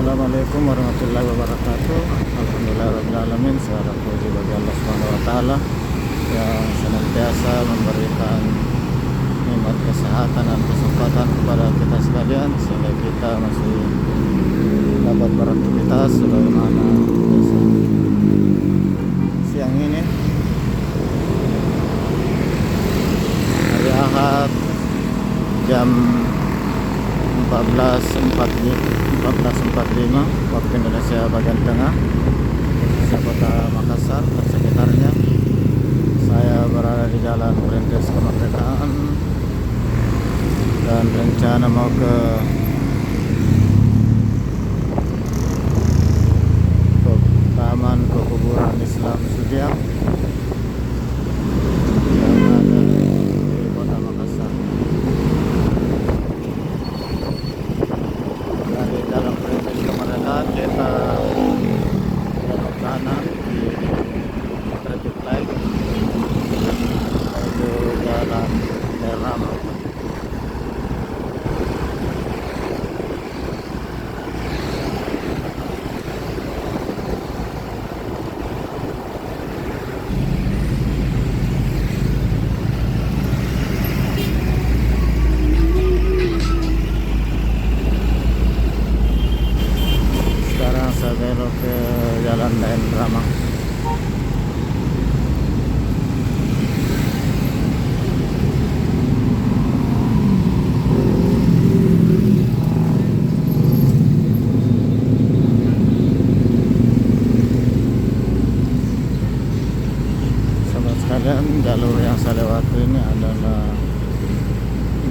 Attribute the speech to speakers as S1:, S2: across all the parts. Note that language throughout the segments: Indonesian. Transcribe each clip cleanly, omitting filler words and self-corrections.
S1: Assalamualaikum warahmatullahi wabarakatuh. Alhamdulillahirrahmanirrahim. Segala puji bagi Allah Subhanahu wa taala yang senantiasa memberikan nikmat kesehatan dan kesempatan kepada kita sekalian sehingga kita masih dapat beraktivitas sebagaimana biasa. Siang ini hari Ahad jam 14.45 waktu Indonesia bagian tengah, khususnya kota Makassar dan sekitarnya. Saya berada di Jalan Perintis Kemerdekaan dan rencana mau ke Taman Kuburan Islam Sudiang yang ada di kota Makassar. Dari Jalan Perintis Kemerdekaan kita belok kanan di traffic light menuju Jalan Deram. Sekarang saya belok ke Jalan Daen Ramang. Sahabat sekalian, jalur yang saya lewati ini adalah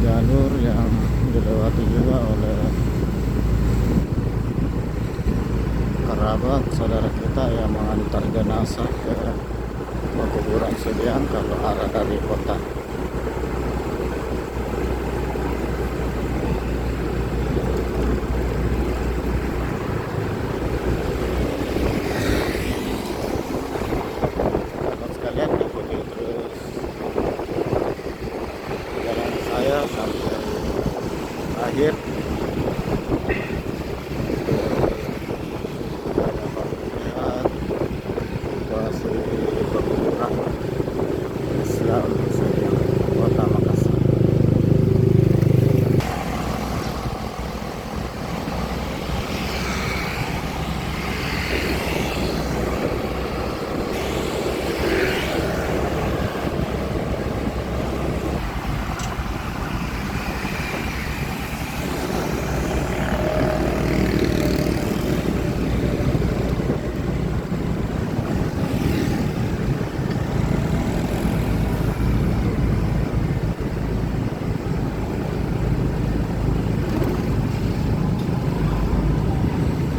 S1: jalur yang dilewati juga oleh kerabat saudara kita yang mengantar jenazah ke kuburan Sudiang kalau arah dari kota. Sahabat sekalian, ikuti terus jalan saya sampai akhir. Situasi kuburan Islam Sudiang, kota Makassar.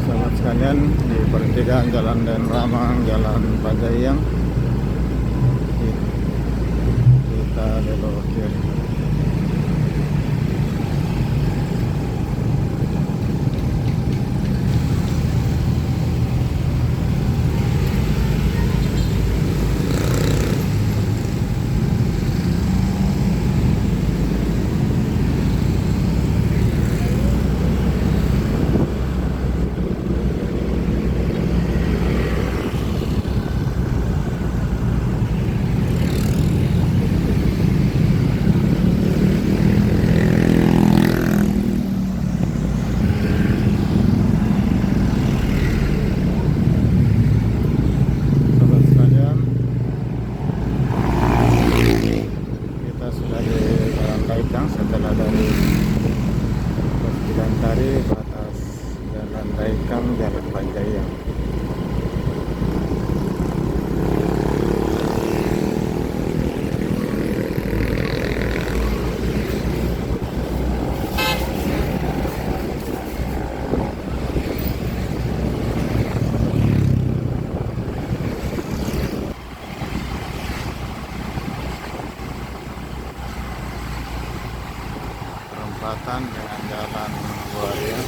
S1: Selamat sekalian, di pertigaan Jalan Daen Ramang, Jalan Bajayang, kita belok kiri. Sahabat sekalian, kita sudah di Jalan Daikang setelah dari Pos Bidantari batas Jalan Daikang, Jalan Bajayang. Perempatan dengan Jalan Buaya,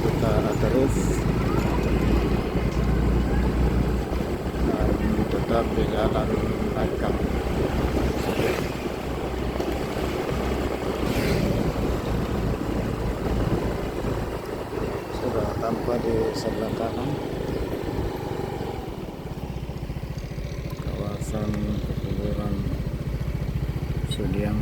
S1: kita terus dan tetap di Jalan Daikang. tampak di sebelah kanan kawasan pekuburan Sudiang.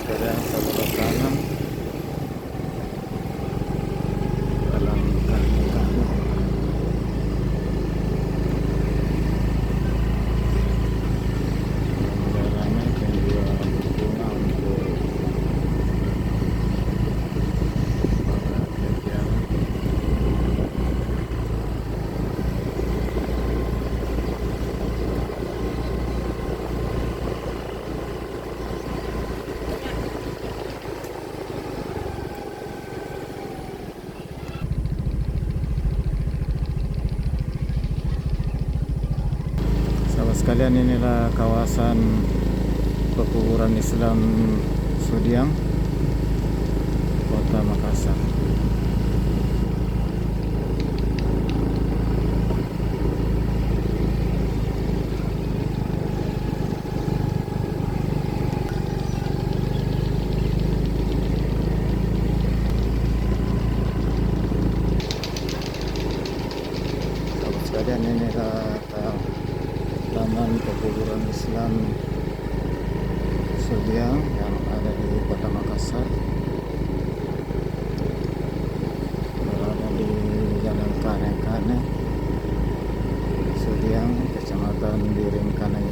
S1: Sekarang sebelah kanan dalam kanan jalannya penjual bunga untuk para penjual. Sahabat sekalian, inilah kawasan pekuburan Islam Sudiang, Kota Makassar. Sahabat sekalian, inilah taman pekuburan Islam Sudiang yang ada di Kota Makassar, berada di Jalan Kane Sudiang, Kecamatan Biring Kanai.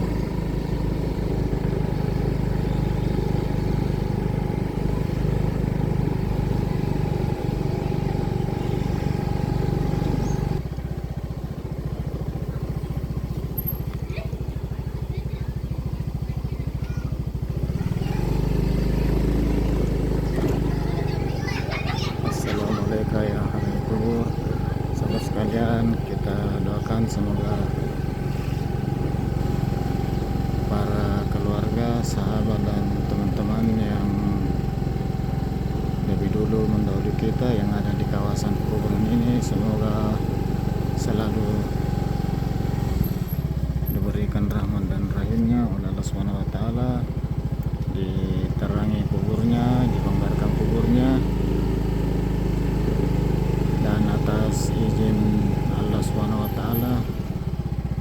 S1: Assalamualaikum ya ahli kubur. Sahabat sekalian, kita doakan semoga para keluarga, sahabat dan teman-teman yang lebih dulu mendahului kita yang ada di kawasan kuburan ini, semoga selalu diberikan rahmat dan rahimnya oleh Allah Subhanahu wa taala, diterangi kuburnya, dibongkarkan kuburnya, dan atas izin Allah Subhanahu wa taala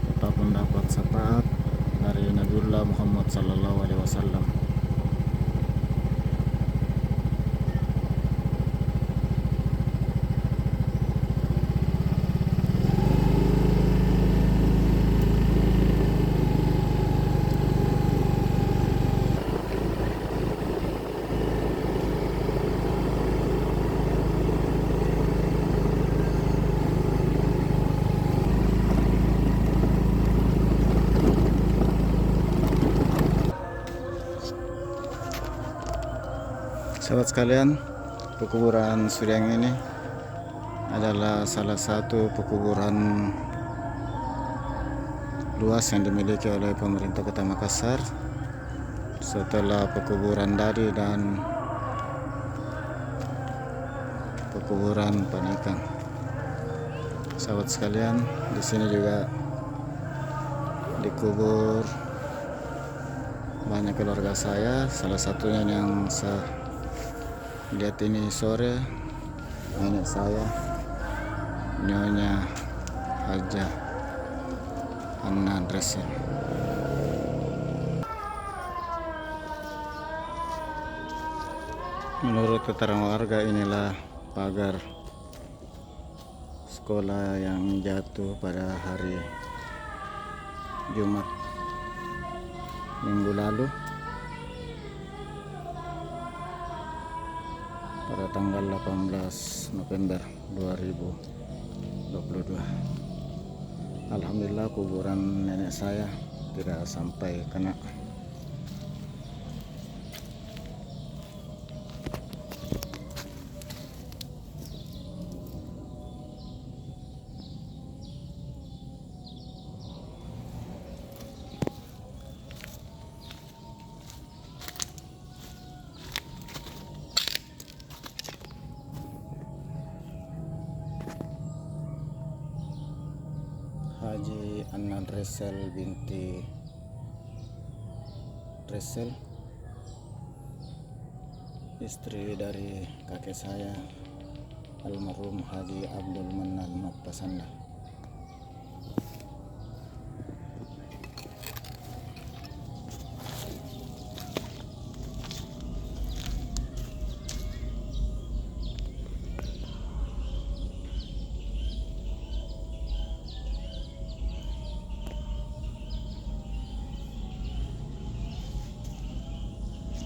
S1: tetap mendapat syafaat dari Nabiullah Muhammad sallallahu alaihi wasallam. Sahabat sekalian, pekuburan Sudiang ini adalah salah satu pekuburan luas yang dimiliki oleh pemerintah Kota Makassar setelah pekuburan Dadi dan pekuburan Panikan. Sahabat sekalian, di sini juga dikubur banyak keluarga saya, salah satunya yang saya lihat ini sore, nenek saya, Nyonya Hajah Anna Dresin. Menurut keterangan warga, inilah pagar sekolah yang jatuh pada hari Jumat minggu lalu pada tanggal 18 November 2022. Alhamdulillah kuburan nenek saya tidak sampai kena Resel binti Resel, istri dari kakek saya almarhum Haji Abdul Manan Noktasanda.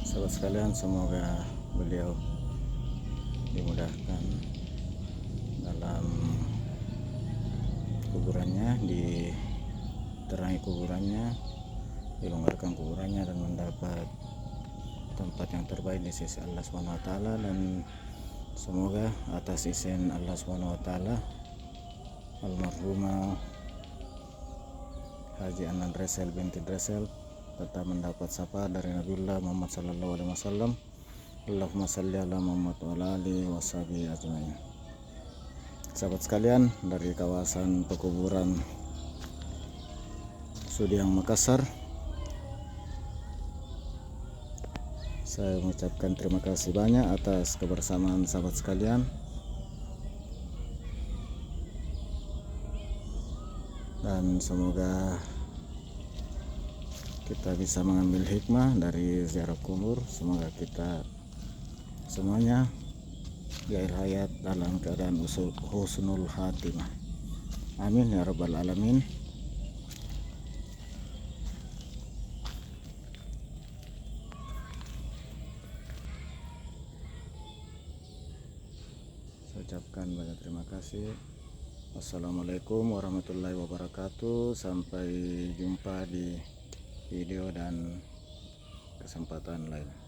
S1: Sahabat sekalian, semoga beliau dimudahkan dalam kuburannya, diterangi kuburannya, dilonggarkan kuburannya, dan mendapat tempat yang terbaik di sisi Allah SWT. Dan semoga atas izin Allah SWT almarhumah Haji Anan Resel binti Resel tetap mendapat syafaat dari Nabiullah Muhammad sallallahu alaihi wasallam. Allahumma shalli ala Muhammad wa ala alihi washabihi ajmain. Sahabat sekalian, dari kawasan pekuburan Sudiang Makassar, saya mengucapkan terima kasih banyak atas kebersamaan sahabat sekalian, dan semoga kita bisa mengambil hikmah dari ziarah kubur. Semoga kita semuanya di akhir hayat dalam keadaan husnul khatimah. Amin ya rabbal alamin. Saya ucapkan banyak terima kasih. Wassalamualaikum warahmatullahi wabarakatuh. Sampai jumpa di video dan kesempatan lain.